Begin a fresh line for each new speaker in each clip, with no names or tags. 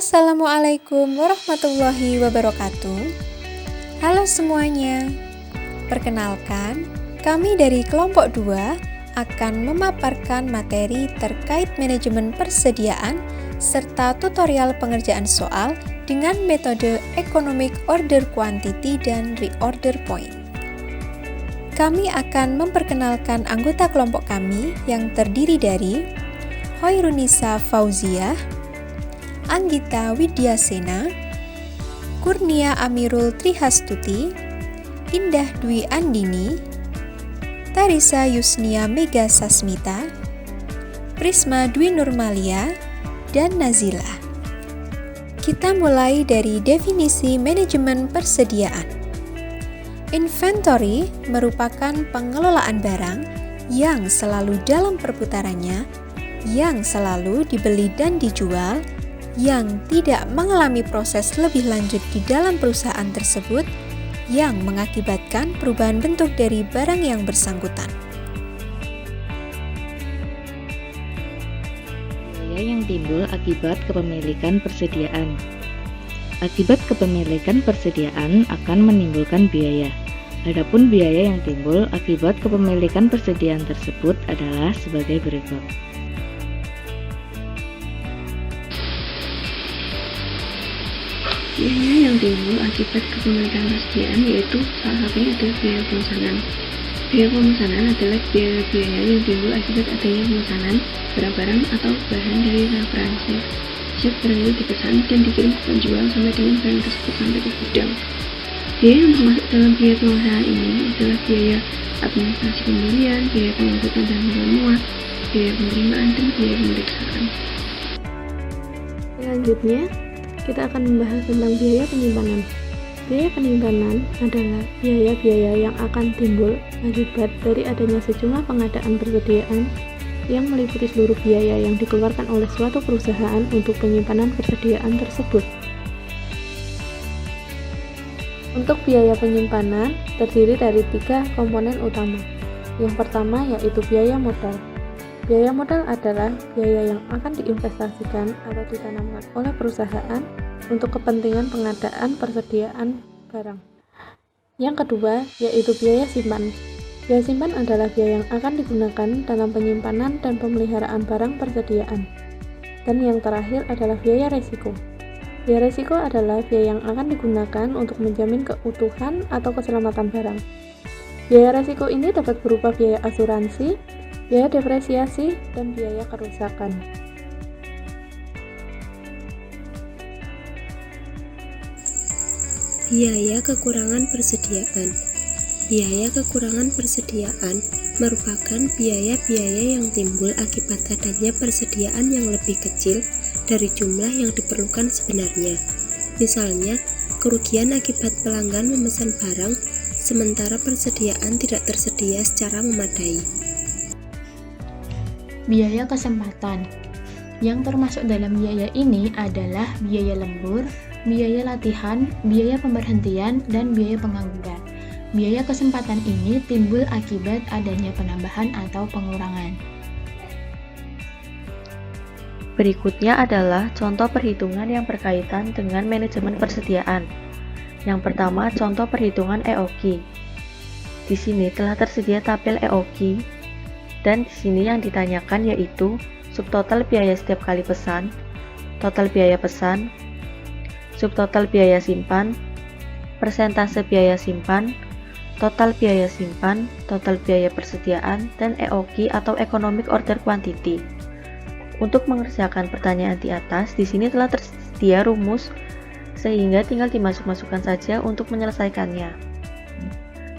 Assalamualaikum warahmatullahi wabarakatuh. Halo semuanya. Perkenalkan, kami dari kelompok 2 akan memaparkan materi terkait manajemen persediaan serta tutorial pengerjaan soal dengan metode Economic Order Quantity dan Reorder Point. Kami akan memperkenalkan anggota kelompok kami yang terdiri dari Hoirunisa Fauziah, Anggita Widyasena, Kurnia Amirul Trihastuti, Indah Dwi Andini, Tarisa Yusnia Mega Sasmita, Prisma Dwi Nurmalia, dan Nazila. Kita mulai dari definisi manajemen persediaan. Inventory merupakan pengelolaan barang yang selalu dalam perputarannya, yang selalu dibeli dan dijual, yang tidak mengalami proses lebih lanjut di dalam perusahaan tersebut, yang mengakibatkan perubahan bentuk dari barang yang bersangkutan.
Biaya yang timbul akibat kepemilikan persediaan. Akibat kepemilikan persediaan akan menimbulkan biaya. Adapun biaya yang timbul akibat kepemilikan persediaan tersebut adalah sebagai berikut.
Biaya yang timbul akibat kepemilikan persediaan yaitu salah satunya adalah biaya pemesanan. Biaya pemesanan adalah biaya yang timbul akibat adanya pemesanan barang-barang atau bahan dari referensi. Sejak barang itu dipesan dan dikirim ke penjual sampai dengan barang tersebut sampai ke gudang. Biaya yang termasuk dalam biaya pemesanan ini adalah biaya administrasi pembelian, biaya pengangkutan dan pengemuat, biaya penerimaan, dan biaya pemeriksaan. Selanjutnya, kita akan membahas tentang biaya penyimpanan. Biaya penyimpanan adalah biaya-biaya yang akan timbul akibat dari adanya sejumlah pengadaan persediaan yang meliputi seluruh biaya yang dikeluarkan oleh suatu perusahaan untuk penyimpanan persediaan tersebut. Untuk biaya penyimpanan terdiri dari 3 komponen utama. Yang pertama yaitu biaya modal. Biaya modal adalah biaya yang akan diinvestasikan atau ditanamkan oleh perusahaan untuk kepentingan pengadaan persediaan barang. Yang kedua yaitu biaya simpan. Biaya simpan adalah biaya yang akan digunakan dalam penyimpanan dan pemeliharaan barang persediaan. Dan yang terakhir adalah biaya resiko. Biaya resiko adalah biaya yang akan digunakan untuk menjamin keutuhan atau keselamatan barang. Biaya resiko ini dapat berupa biaya asuransi, biaya depresiasi, dan biaya kerusakan.
Biaya kekurangan persediaan. Biaya kekurangan persediaan merupakan biaya-biaya yang timbul akibat adanya persediaan yang lebih kecil dari jumlah yang diperlukan sebenarnya. Misalnya, kerugian akibat pelanggan memesan barang sementara persediaan tidak tersedia secara memadai.
Biaya kesempatan. Yang termasuk dalam biaya ini adalah biaya lembur, biaya latihan, biaya pemberhentian, dan biaya pengangguran. Biaya kesempatan ini timbul akibat adanya penambahan atau pengurangan.
Berikutnya adalah contoh perhitungan yang berkaitan dengan manajemen persediaan. Yang pertama, contoh perhitungan EOQ. Di sini telah tersedia tabel EOQ. Dan di sini yang ditanyakan yaitu subtotal biaya setiap kali pesan, total biaya pesan, subtotal biaya simpan, persentase biaya simpan, total biaya simpan, total biaya persediaan, dan EOQ atau Economic Order Quantity. Untuk mengerjakan pertanyaan di atas, di sini telah tersedia rumus sehingga tinggal dimasuk-masukkan saja untuk menyelesaikannya.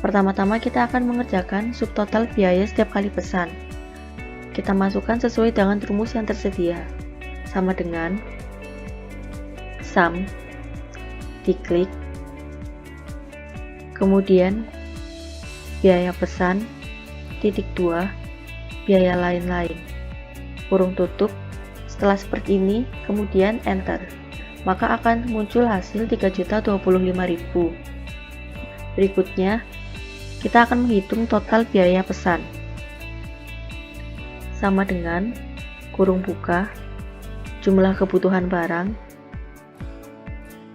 Pertama-tama kita akan mengerjakan subtotal biaya setiap kali pesan. Kita masukkan sesuai dengan rumus yang tersedia. Sama dengan sum, diklik, kemudian biaya pesan, titik 2, biaya lain-lain, kurung tutup. Setelah seperti ini, kemudian enter. Maka akan muncul hasil 3.025.000. Berikutnya, kita akan menghitung total biaya pesan. Sama dengan kurung buka, jumlah kebutuhan barang,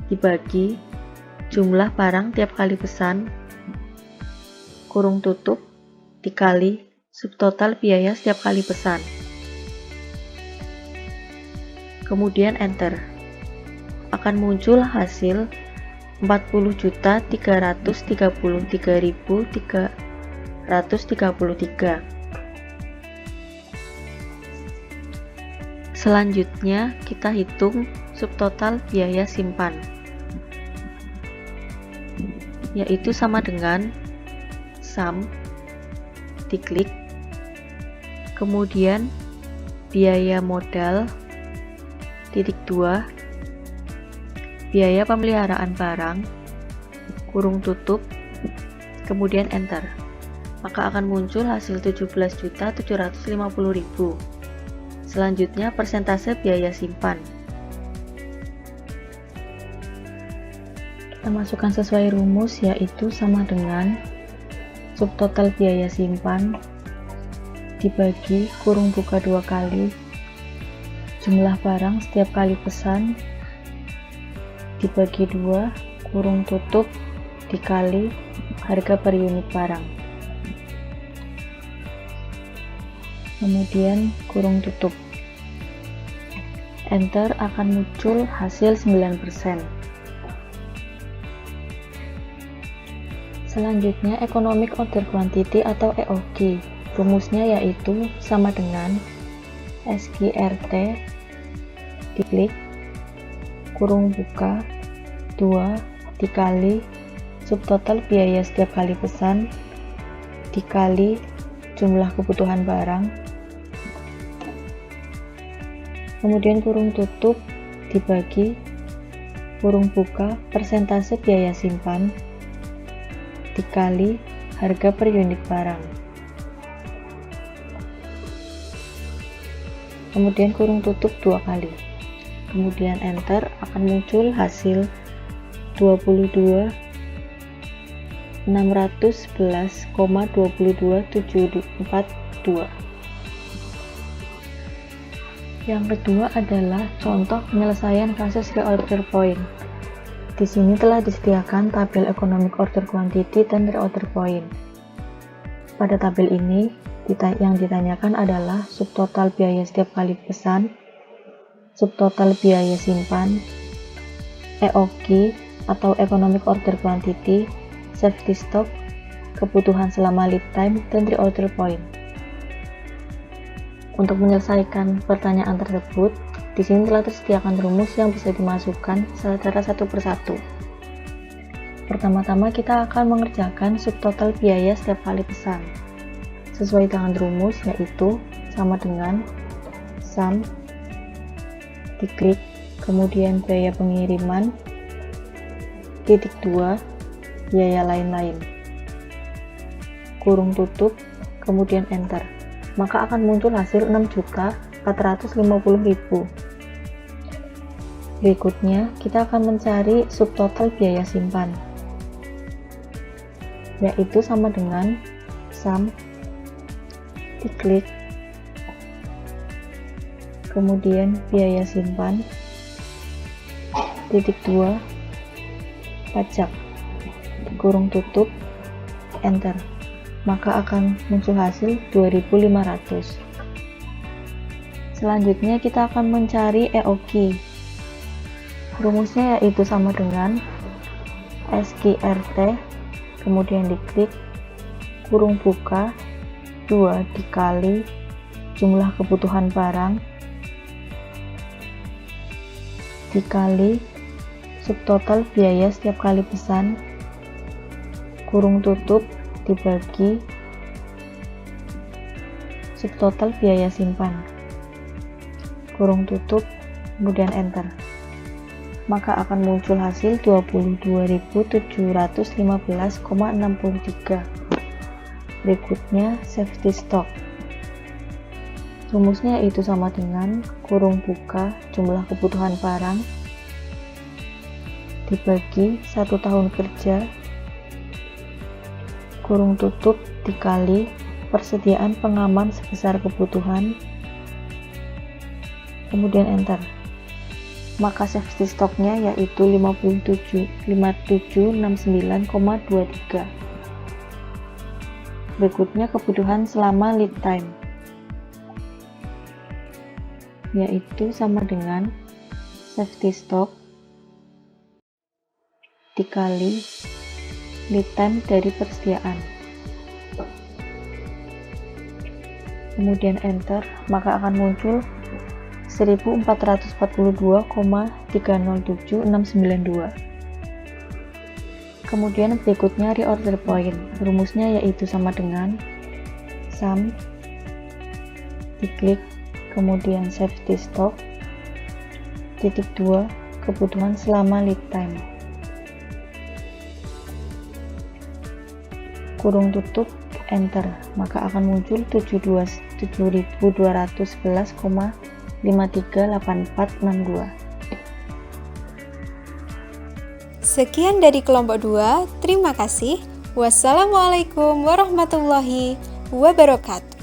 dibagi jumlah barang tiap kali pesan, kurung tutup, dikali subtotal biaya setiap kali pesan. Kemudian enter. Akan muncul hasil 40.333.333. Selanjutnya kita hitung subtotal biaya simpan, yaitu sama dengan sum diklik, kemudian biaya modal titik 2, biaya pemeliharaan barang, kurung tutup, kemudian enter. Maka akan muncul hasil 17.750.000. Selanjutnya persentase biaya simpan. Kita masukkan sesuai rumus, yaitu sama dengan subtotal biaya simpan dibagi kurung buka 2 kali jumlah barang setiap kali pesan dibagi 2 kurung tutup dikali harga per unit barang. Kemudian kurung tutup. Enter, akan muncul hasil 9%. Selanjutnya economic order quantity atau EOQ. Rumusnya yaitu sama dengan SQRT diklik kurung buka 2 dikali subtotal biaya setiap kali pesan dikali jumlah kebutuhan barang, kemudian kurung tutup dibagi kurung buka persentase biaya simpan dikali harga per unit barang, kemudian kurung tutup 2 kali, kemudian enter, akan muncul hasil 22.611,22742. Yang kedua adalah contoh penyelesaian kasus reorder point. Di sini telah disediakan tabel economic order quantity dan reorder point. Pada tabel ini yang ditanyakan adalah subtotal biaya setiap kali pesan, subtotal biaya simpan, EOQ atau economic order quantity, safety stock, kebutuhan selama lead time, dan reorder point. Untuk menyelesaikan pertanyaan tersebut, di sini telah tersediakan rumus yang bisa dimasukkan secara satu persatu. Pertama-tama kita akan mengerjakan subtotal biaya setiap kali pesan. Sesuai dengan rumus, yaitu sama dengan sum diklik, kemudian biaya pengiriman titik 2 biaya lain-lain, kurung tutup, kemudian enter. Maka akan muncul hasil 6.450.000. Berikutnya kita akan mencari subtotal biaya simpan, yaitu sama dengan sum diklik, kemudian biaya simpan titik 2 pajak, kurung tutup, enter. Maka akan muncul hasil 2.500. Selanjutnya kita akan mencari EOQ. Rumusnya yaitu sama dengan SQRT, kemudian diklik kurung buka 2 dikali jumlah kebutuhan barang dikali subtotal biaya setiap kali pesan kurung tutup dibagi subtotal biaya simpan kurung tutup, kemudian enter. Maka akan muncul hasil 22.715,63. Berikutnya safety stock. Rumusnya yaitu sama dengan kurung buka jumlah kebutuhan barang dibagi 1 tahun kerja kurung tutup dikali persediaan pengaman sebesar kebutuhan, kemudian enter. maka safety stocknya yaitu 5769,23. Berikutnya kebutuhan selama lead time, yaitu sama dengan safety stock dikali lead time dari persediaan. Kemudian enter, maka akan muncul 1442,307692. Kemudian berikutnya reorder point, rumusnya yaitu sama dengan sum diklik, kemudian safety stock titik 2 kebutuhan selama lead time, kurung tutup, enter, maka akan muncul 7211,538462.
Sekian dari kelompok 2, terima kasih. Wassalamualaikum warahmatullahi wabarakatuh.